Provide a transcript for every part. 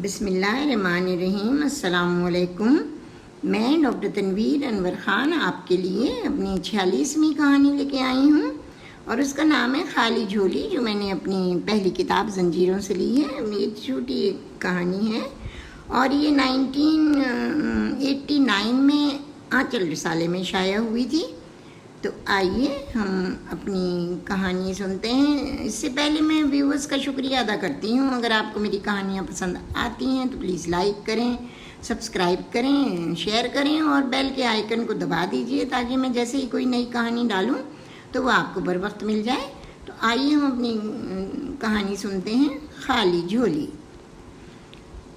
بسم اللہ الرحمن الرحیم۔ السلام علیکم۔ میں ڈاکٹر تنویر انور خان آپ کے لیے اپنی 46ویں کہانی لے کے آئی ہوں، اور اس کا نام ہے خالی جھولی، جو میں نے اپنی پہلی کتاب زنجیروں سے لی ہے۔ یہ چھوٹی کہانی ہے اور یہ 1989 میں آنچل رسالے میں شائع ہوئی تھی۔ تو آئیے ہم اپنی کہانی سنتے ہیں۔ اس سے پہلے میں ویورز کا شکریہ ادا کرتی ہوں۔ اگر آپ کو میری کہانیاں پسند آتی ہیں تو پلیز لائک کریں، سبسکرائب کریں، شیئر کریں اور بیل کے آئیکن کو دبا دیجئے، تاکہ میں جیسے ہی کوئی نئی کہانی ڈالوں تو وہ آپ کو بر وقت مل جائے۔ تو آئیے ہم اپنی کہانی سنتے ہیں، خالی جھولی۔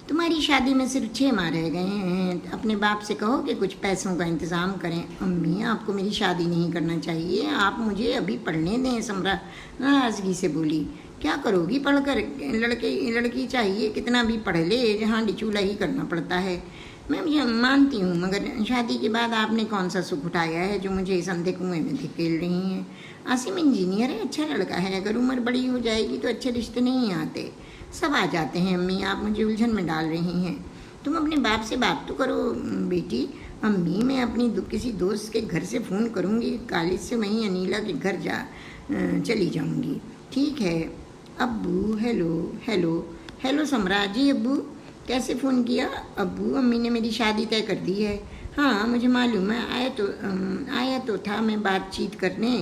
تمہاری شادی میں صرف 6 ماہ رہ گئے ہیں، اپنے باپ سے کہو کہ کچھ پیسوں کا انتظام کریں۔ امی، آپ کو میری شادی نہیں کرنا چاہیے، آپ مجھے ابھی پڑھنے دیں، سمرا ناراضگی سے بولی۔ کیا کرو گی پڑھ کر؟ لڑکی چاہیے کتنا بھی پڑھ لے، جہاں ڈچولا ہی کرنا پڑتا ہے۔ میں مانتی ہوں، مگر شادی کے بعد آپ نے کون سا سکھ اٹھایا ہے جو مجھے اس اندھے کنویں میں دھکیل رہی ہیں؟ عاصم انجینئر ہے، اچھا لڑکا ہے، اگر عمر بڑی ہو جائے گی تو اچھے رشتے نہیں آتے، سب آ جاتے ہیں۔ امی، آپ مجھے الجھن میں ڈال رہی ہیں، تم اپنے باپ سے بات تو کرو۔ بیٹی، امی، میں اپنی کسی دوست کے گھر سے فون کروں گی، کالج سے وہیں انیلا کے گھر چلی جاؤں گی۔ ٹھیک ہے ابو۔ ہیلو سمرا جی۔ ابو، کیسے فون کیا؟ ابو، امی نے میری شادی طے کر دی ہے۔ ہاں مجھے معلوم ہے، آیا تو تھا میں بات چیت کرنے۔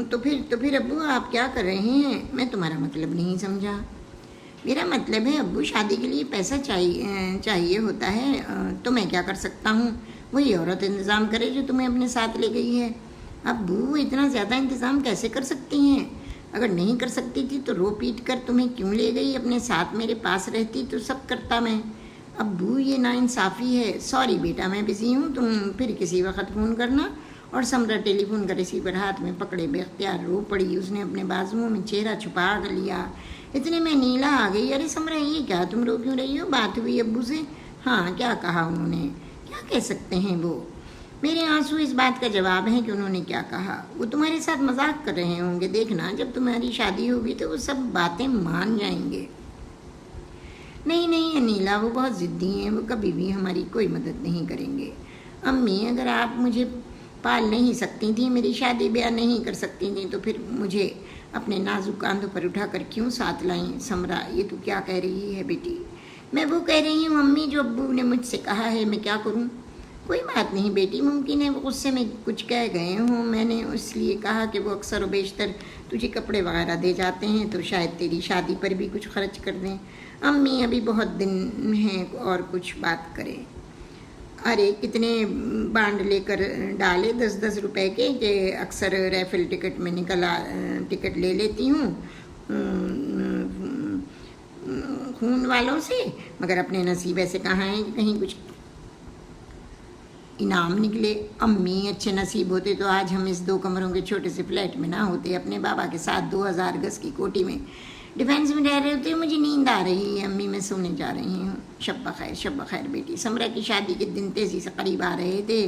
تو پھر ابو آپ کیا کر رہے ہیں؟ میں تمہارا مطلب نہیں سمجھا۔ میرا مطلب ہے ابو، شادی کے لیے پیسہ چاہیے ہوتا ہے، تو میں کیا کر سکتا ہوں؟ وہی عورت انتظام کرے جو تمہیں اپنے ساتھ لے گئی ہے۔ ابو، اتنا زیادہ انتظام کیسے کر سکتی ہیں؟ اگر نہیں کر سکتی تھی تو رو پیٹ کر تمہیں کیوں لے گئی؟ اپنے ساتھ میرے پاس رہتی تو سب کرتا میں۔ ابو، یہ ناانصافی ہے۔ سوری بیٹا، میں بزی ہوں، تم پھر کسی وقت فون کرنا۔ اور سمرا ٹیلی فون کا ریسیور ہاتھ میں پکڑے بے اختیار رو پڑی۔ اس نے اپنے بازوؤں میں چہرہ چھپا لیا۔ اتنے میں نیلا آ گئی۔ ارے سمرا، یہ کیا، تم رو کیوں رہی ہو؟ بات ہوئی ابو سے؟ ہاں، کیا کہا انہوں نے؟ کیا کہہ سکتے ہیں وہ؟ میرے آنسو اس بات کا جواب ہے کہ انہوں نے کیا کہا۔ وہ تمہارے ساتھ مذاق کر رہے ہوں گے، دیکھنا جب تمہاری شادی ہوگی تو وہ سب باتیں مان جائیں گے۔ نہیں انیلا، وہ بہت ضدی ہیں، وہ کبھی بھی ہماری کوئی مدد نہیں کریں گے۔ امی، اگر آپ مجھے پال نہیں سکتی تھیں، میری شادی بیاہ نہیں کر سکتی تھیں، تو پھر مجھے اپنے نازک کاندھوں پر اٹھا کر کیوں ساتھ لائیں؟ سمرا، یہ تو کیا کہہ رہی ہے بیٹی؟ میں وہ کہہ رہی ہوں امی جو ابو نے مجھ سے کہا ہے، میں کیا کروں؟ کوئی بات نہیں بیٹی، ممکن ہے وہ غصے میں کچھ کہہ گئے ہوں، میں نے اس لیے کہا کہ وہ اکثر و بیشتر تجھے کپڑے وغیرہ دے جاتے ہیں، تو شاید تیری شادی پر بھی کچھ خرچ کر دیں۔ امی، ابھی بہت دن ہیں اور کچھ بات کریں۔ ارے کتنے بانڈ لے کر ڈالے، 10 روپے کے، کہ اکثر ریفل ٹکٹ میں ٹکٹ لے لیتی ہوں خون والوں سے، مگر اپنے نصیب ایسے کہاں ہیں کہ کہیں کچھ انعام نکلے۔ امی، اچھے نصیب ہوتے تو آج ہم اس 2 کمروں کے چھوٹے سے فلیٹ میں نہ ہوتے، اپنے بابا کے ساتھ 2000 گز کی کوٹھی میں ڈیفینس میں رہ رہے ہوتے۔ مجھے نیند آ رہی ہے امی، میں سونے جا رہی ہوں۔ شب بخیر بیٹی۔ سمرا کی شادی کے دن تیزی سے قریب آ رہے تھے،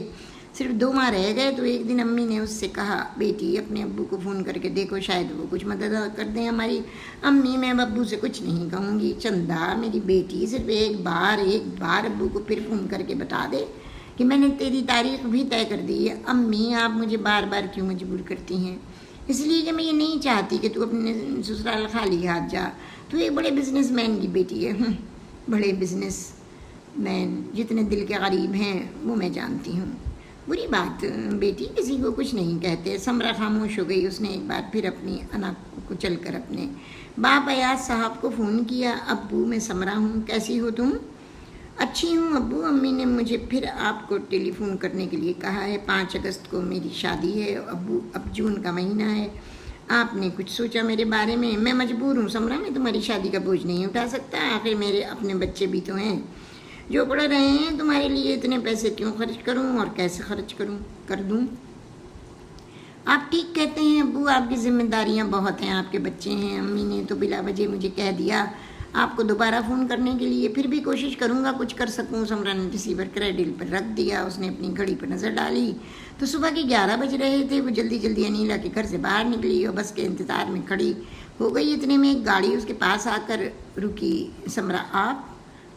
صرف 2 ماہ رہ گئے، تو ایک دن امی نے اس سے کہا، بیٹی اپنے ابو کو فون کر کے دیکھو، شاید وہ کچھ مدد کر دیں ہماری۔ امی، میں ابو سے کچھ نہیں کہوں گی۔ چندہ میری بیٹی، صرف ایک بار ابو کو پھر فون کر کے بتا دے کہ میں نے تیری تاریخ بھی طے کر دی ہے۔ امی، آپ مجھے بار بار کیوں مجبور کرتی ہیں؟ اس لیے کہ میں یہ نہیں چاہتی کہ تو اپنے سسرال خالی ہاتھ جا۔ تو ایک بڑے بزنس مین کی بیٹی ہے۔ بڑے بزنس مین جتنے دل کے غریب ہیں وہ میں جانتی ہوں۔ بری بات بیٹی، کسی کو کچھ نہیں کہتے۔ سمرا خاموش ہو گئی۔ اس نے ایک بار پھر اپنی انا کو چل کر اپنے باپ ایاز صاحب کو فون کیا۔ ابو، میں سمرا ہوں، کیسی ہو تم؟ اچھی ہوں ابو، امی نے مجھے پھر آپ کو ٹیلی فون کرنے کے لیے کہا ہے۔ 5 اگست کو میری شادی ہے ابو، اب جون کا مہینہ ہے۔ آپ نے کچھ سوچا میرے بارے میں؟ میں مجبور ہوں سمرا، میں تمہاری شادی کا بوجھ نہیں اٹھا سکتا، آخر میرے اپنے بچے بھی تو ہیں جو پڑھ رہے ہیں۔ تمہارے لیے اتنے پیسے کیوں خرچ کروں اور کیسے خرچ کر دوں؟ آپ ٹھیک کہتے ہیں ابو، آپ کی ذمہ داریاں بہت ہیں، آپ کے بچے ہیں۔ امی نے تو بلا وجہ مجھے کہہ دیا آپ کو دوبارہ فون کرنے کے لیے، پھر بھی کوشش کروں گا کچھ کر سکوں۔ سمرا نے ریسیور کریڈل پر رکھ دیا۔ اس نے اپنی گھڑی پر نظر ڈالی تو صبح کے 11 بج رہے تھے۔ وہ جلدی انیلا کے گھر سے باہر نکلی اور بس کے انتظار میں کھڑی ہو گئی۔ اتنے میں ایک گاڑی اس کے پاس آ کر رکی۔ سمرا، آپ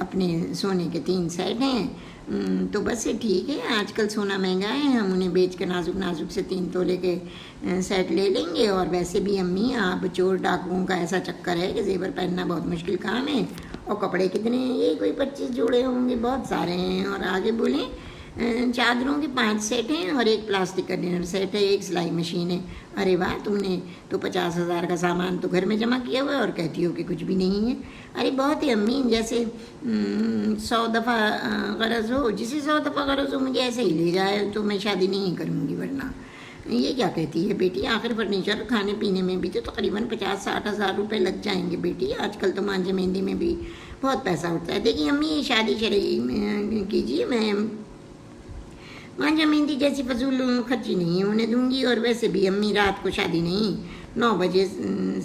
اپنے سونے کے 3 سیٹ ہیں، تو بس ٹھیک ہے، آج کل سونا مہنگا ہے، ہم انہیں بیچ کے نازک نازک سے 3 تولے کے سیٹ لے لیں گے۔ اور ویسے بھی امی آپ چور ڈاکوؤں کا ایسا چکر ہے کہ زیور پہننا بہت مشکل کام ہے، اور کپڑے کتنے ہیں، یہ کوئی 25 جوڑے ہوں گے، بہت سارے ہیں۔ اور آگے بولیں چادروں کے 5 سیٹ ہیں اور ایک پلاسٹک کا ڈنر سیٹ ہے، ایک سلائی مشین ہے۔ ارے واہ، تم نے تو 50,000 کا سامان تو گھر میں جمع کیا ہوا ہے اور کہتی ہو کہ کچھ بھی نہیں ہے۔ ارے بہت ہے امی، جیسے 100 دفعہ غرض ہو، جسے 100 دفعہ غرض ہو مجھے ایسے ہی لے جائے تو میں شادی نہیں کروں گی، ورنہ یہ کیا کہتی ہے بیٹی، آخر فرنیچر کھانے پینے میں بھی تو تقریباً 50-60 ہزار روپے لگ جائیں گے بیٹی، آج کل تو مانجھے مہندی میں بھی بہت پیسہ اٹھتا ہے۔ دیکھیے امی، یہ شادی شرعی کیجیے، میں مانجھا مہندی جیسی فضول خرچی نہیں ہونے دوں گی، اور ویسے بھی امی رات کو شادی نہیں، 9 بجے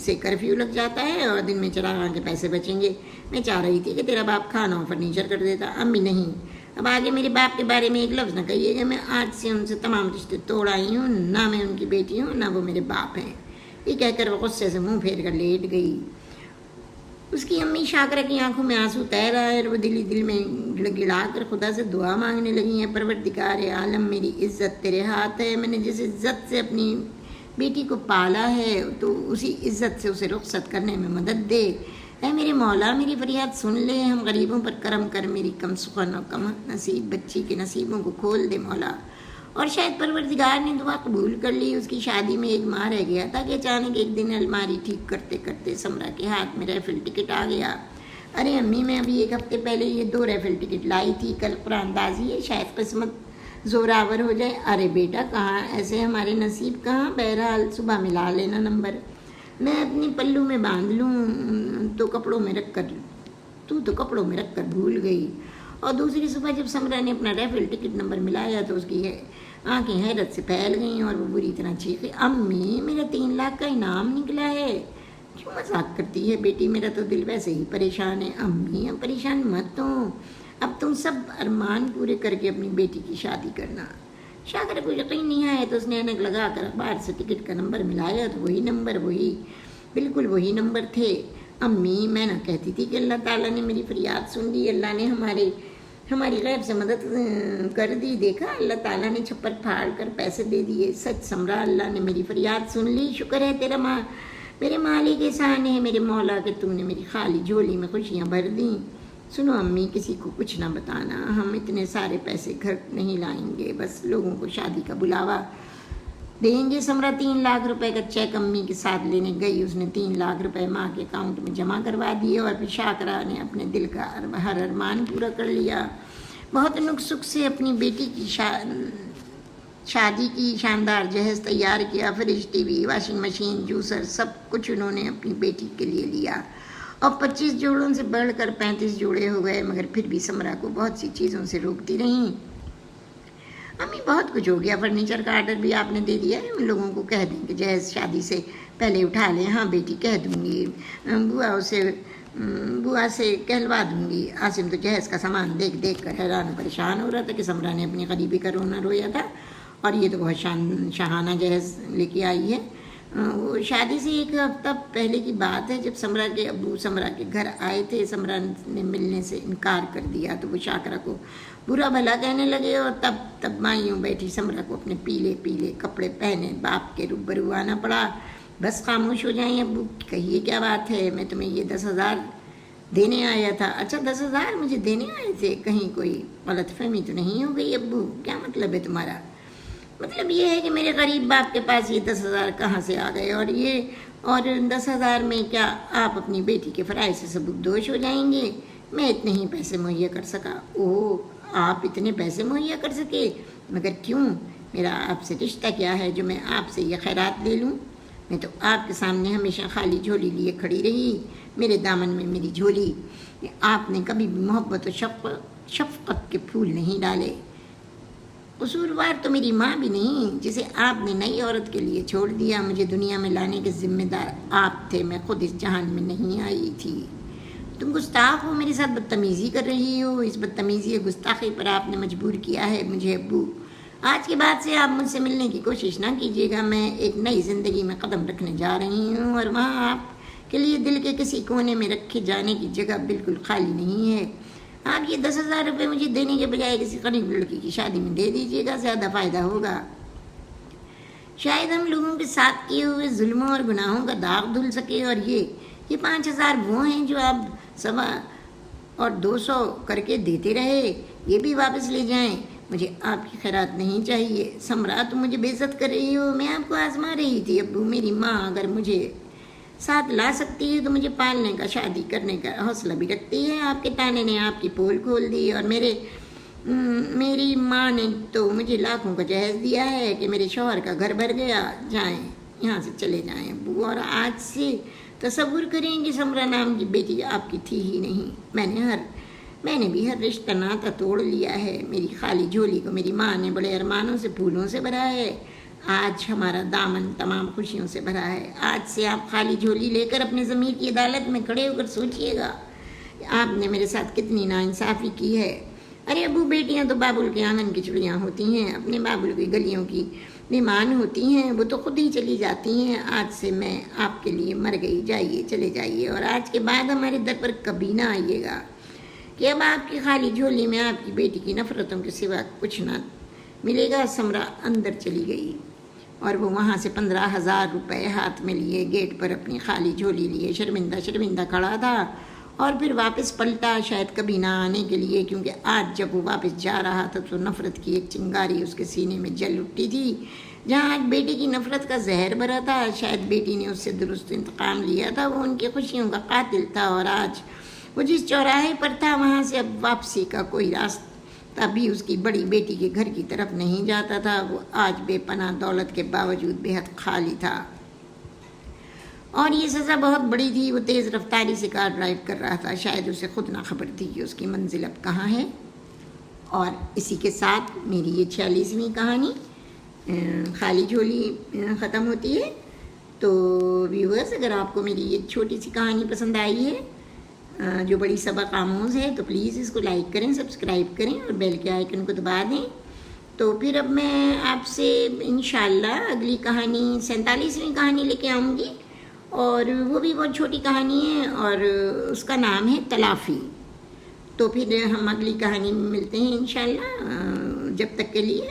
سے کرفیو لگ جاتا ہے اور دن میں چراغاں کے پیسے بچیں گے۔ میں چاہ رہی تھی کہ تیرا باپ کھانا اور فرنیچر کر دیتا۔ امی نہیں، اب آگے میرے باپ کے بارے میں ایک لفظ نہ کہیے گا، میں آج سے ان سے تمام رشتے توڑ آئی ہوں، نہ میں ان کی بیٹی ہوں نہ وہ میرے باپ ہیں۔ یہ کہہ کر وہ غصے سے منہ پھیر کر لیٹ گئی۔ اس کی امی شاکرہ کی آنکھوں میں آنسو تیر آئے اور وہ دل میں گڑا کر خدا سے دعا مانگنے لگی ہیں، پروردگار عالم، میری عزت تیرے ہاتھ ہے، میں نے جس عزت سے اپنی بیٹی کو پالا ہے تو اسی عزت سے اسے رخصت کرنے میں مدد دے۔ اے میرے مولا، میری فریاد سن لے، ہم غریبوں پر کرم کر، میری کم سخن اور کم نصیب بچی کے نصیبوں کو کھول دے مولا۔ اور شاید پروردگار نے دعا قبول کر لی۔ اس کی شادی میں ایک ماہ رہ گیا تھا کہ اچانک ایک دن الماری ٹھیک کرتے کرتے سمرا کے ہاتھ میں ریفل ٹکٹ آ گیا۔ ارے امی، میں ابھی 1 ہفتے پہلے یہ 2 ریفل ٹکٹ لائی تھی، کل قرآن اندازی ہے، شاید قسمت زوراور ہو جائے۔ ارے بیٹا کہاں ایسے ہمارے نصیب کہاں، بہرحال صبح ملا لینا نمبر، میں اپنی پلو میں باندھ لوں، تو کپڑوں میں رکھ کر بھول گئی۔ اور دوسری صبح جب سمرا نے اپنا ریفل ٹکٹ نمبر ملایا تو اس کی آنکھیں حیرت سے پھیل گئیں اور وہ بری طرح چیخی، امی میرا 3 لاکھ کا انعام نکلا ہے۔ کیوں مذاق کرتی ہے بیٹی، میرا تو دل ویسے ہی پریشان ہے۔ امی اب پریشان مت ہو، اب تم سب ارمان پورے کر کے اپنی بیٹی کی شادی کرنا۔ شاکرہ کو یقین نہیں آیا تو اس نے اینک لگا کر اخبار سے ٹکٹ کا نمبر ملایا تو بالکل وہی نمبر تھے۔ امی میں نہ کہتی تھی کہ اللہ تعالیٰ نے میری فریاد سن لی، اللہ نے ہماری غیب سے مدد کر دی، دیکھا اللہ تعالیٰ نے چھپر پھاڑ کر پیسے دے دیے۔ سچ سمرا، اللہ نے میری فریاد سن لی، شکر ہے تیرا میرے مالک احسان ہے میرے مولا کہ تم نے میری خالی جھولی میں خوشیاں بھر دیں۔ سنو امی، کسی کو کچھ نہ بتانا، ہم اتنے سارے پیسے گھر نہیں لائیں گے، بس لوگوں کو شادی کا بلاوا دیں گے۔ سمرا 3 لاکھ روپے کا چیک امی کے ساتھ لینے گئی، اس نے 3 لاکھ روپے ماں کے اکاؤنٹ میں جمع کروا دیے اور پھر شاکرہ نے اپنے دل کا ہر ارمان پورا کر لیا۔ بہت نک سکھ سے اپنی بیٹی کی شادی کی شاندار جہیز تیار کیا، fridge, T V, washing machine, juicer, سب کچھ انہوں نے اپنی بیٹی کے لیے لیا، اور 25 جوڑوں سے بڑھ کر 35 جوڑے ہو گئے، مگر پھر بھی سمرا کو بہت سی چیزوں سے روکتی رہیں۔ امی بہت کچھ ہو گیا، فرنیچر کا آرڈر بھی آپ نے دے دیا ہے، ان لوگوں کو کہہ دیں کہ جہیز شادی سے پہلے اٹھا لیں۔ ہاں بیٹی کہہ دوں گی، بوا سے کہلوا دوں گی۔ عاصم تو جہیز کا سامان دیکھ کر حیران و پریشان ہو رہا تھا کہ سمرا نے اپنی غریبی کا رونا رویا تھا، اور یہ تو بہت شاہانہ جہیز لے کے آئی ہے۔ وہ شادی سے 1 ہفتہ پہلے کی بات ہے، جب سمرا کے ابو سمرا کے گھر آئے تھے، سمرا نے ملنے سے انکار کر دیا تو وہ شاکرہ کو برا بھلا کہنے لگے، اور تب مائیوں بیٹھی سمرا کو اپنے پیلے کپڑے پہنے باپ کے روبرو آنا پڑا۔ بس خاموش ہو جائیں ابو، کہیے کیا بات ہے، میں تمہیں یہ 10,000 دینے آیا تھا۔ اچھا 10,000 مجھے دینے آئے تھے، کہیں کوئی غلط فہمی تو نہیں ہو گئی ابو؟ کیا مطلب ہے تمہارا؟ مطلب یہ ہے کہ میرے غریب باپ کے پاس یہ 10,000 کہاں سے آ گئے، اور 10,000 میں کیا آپ اپنی بیٹی کے فرائض سے سبکدوش ہو جائیں گے؟ میں اتنے ہی پیسے مہیا کر سکا۔ اوہ، آپ اتنے پیسے مہیا کر سکے؟ مگر کیوں؟ میرا آپ سے رشتہ کیا ہے جو میں آپ سے یہ خیرات لے لوں؟ میں تو آپ کے سامنے ہمیشہ خالی جھولی لیے کھڑی رہی، میرے دامن میں میری جھولی، آپ نے کبھی بھی محبت و شفقت کے پھول نہیں ڈالے۔ قصوروار تو میری ماں بھی نہیں، جسے آپ نے نئی عورت کے لیے چھوڑ دیا۔ مجھے دنیا میں لانے کے ذمہ دار آپ تھے، میں خود اس جہان میں نہیں آئی تھی۔ تم گستاخ ہو، میرے ساتھ بدتمیزی کر رہی ہو، اس بدتمیزی اور گستاخی پر آپ نے مجبور کیا ہے مجھے ابو۔ آج کے بعد سے آپ مجھ سے ملنے کی کوشش نہ کیجیے گا، میں ایک نئی زندگی میں قدم رکھنے جا رہی ہوں، اور وہاں آپ کے لیے دل کے کسی کونے میں رکھے جانے کی جگہ بالکل خالی نہیں ہے۔ آپ یہ 10,000 روپے مجھے دینے کے بجائے کسی غریب لڑکی کی شادی میں دے دیجیے گا، زیادہ فائدہ ہوگا۔ شاید ہم لوگوں کے ساتھ کیے ہوئے ظلموں اور گناہوں کا داغ دھل سکے، اور یہ 5,000 وہ ہیں جو آپ 125 اور 200 کر کے دیتے رہے، یہ بھی واپس لے جائیں۔ مجھے آپ کی خیرات نہیں چاہیے۔ سمرا، تم مجھے بے عزت کر رہی ہو، میں آپ کو آزما رہی تھی۔ ابو، میری ماں اگر مجھے ساتھ لا سکتی ہے تو مجھے پالنے کا، شادی کرنے کا حوصلہ بھی رکھتی ہے۔ آپ کے تانے نے آپ کی پول کھول دی، اور میری ماں نے تو مجھے لاکھوں کا جہیز دیا ہے کہ میرے شوہر کا گھر بھر گیا، جائیں یہاں سے چلے جائیں ابو، اور آج سے تصور کریں کہ سمرا نام کی بیٹی آپ کی تھی ہی نہیں۔ میں نے بھی ہر رشتہ ناتا توڑ لیا ہے۔ میری خالی جھولی کو میری ماں نے بڑے ارمانوں سے، پھولوں سے بھرا ہے۔ آج ہمارا دامن تمام خوشیوں سے بھرا ہے۔ آج سے آپ خالی جھولی لے کر اپنے ضمیر کی عدالت میں کھڑے ہو کر سوچئے گا کہ آپ نے میرے ساتھ کتنی ناانصافی کی ہے۔ ارے ابو، بیٹیاں تو بابل کے آنگن کی چڑیاں ہوتی ہیں، اپنے بابل کی گلیوں کی مہمان ہوتی ہیں، وہ تو خود ہی چلی جاتی ہیں۔ آج سے میں آپ کے لیے مر گئی، جائیے، چلے جائیے، اور آج کے بعد ہمارے در پر کبھی نہ آئیے گا کہ اب آپ کی خالی جھولی میں آپ کی بیٹی کی نفرتوں کے سوا کچھ نہ ملے گا۔ سمرا اندر چلی گئی، اور وہ وہاں سے 15,000 روپے ہاتھ میں لیے گیٹ پر اپنی خالی جھولی لیے شرمندہ کھڑا تھا، اور پھر واپس پلٹا، شاید کبھی نہ آنے کے لیے، کیونکہ آج جب وہ واپس جا رہا تھا تو نفرت کی ایک چنگاری اس کے سینے میں جل اٹھی تھی۔ جہاں آج بیٹی کی نفرت کا زہر بھرا تھا، شاید بیٹی نے اس سے درست انتقام لیا تھا، وہ ان کی خوشیوں کا قاتل تھا، اور آج وہ جس چوراہے پر تھا وہاں سے اب واپسی کا کوئی راستہ بھی اس کی بڑی بیٹی کے گھر کی طرف نہیں جاتا تھا۔ وہ آج بے پناہ دولت کے باوجود بے حد خالی تھا، اور یہ سزا بہت بڑی تھی۔ وہ تیز رفتاری سے کار ڈرائیو کر رہا تھا، شاید اسے خود نہ خبر تھی کہ اس کی منزل اب کہاں ہے۔ اور اسی کے ساتھ میری یہ 46ویں کہانی خالی جھولی ختم ہوتی ہے۔ تو ویورز، اگر آپ کو میری یہ چھوٹی سی کہانی پسند آئی ہے جو بڑی سبق آموز ہے، تو پلیز اس کو لائک کریں، سبسکرائب کریں، اور بیل کے آئیکن کو دبا دیں۔ تو پھر اب میں آپ سے انشاءاللہ اگلی کہانی 47ویں کہانی لے کے آؤں گی، اور وہ بھی بہت چھوٹی کہانی ہے، اور اس کا نام ہے تلافی۔ تو پھر ہم اگلی کہانی میں ملتے ہیں انشاءاللہ۔ جب تک کے لیے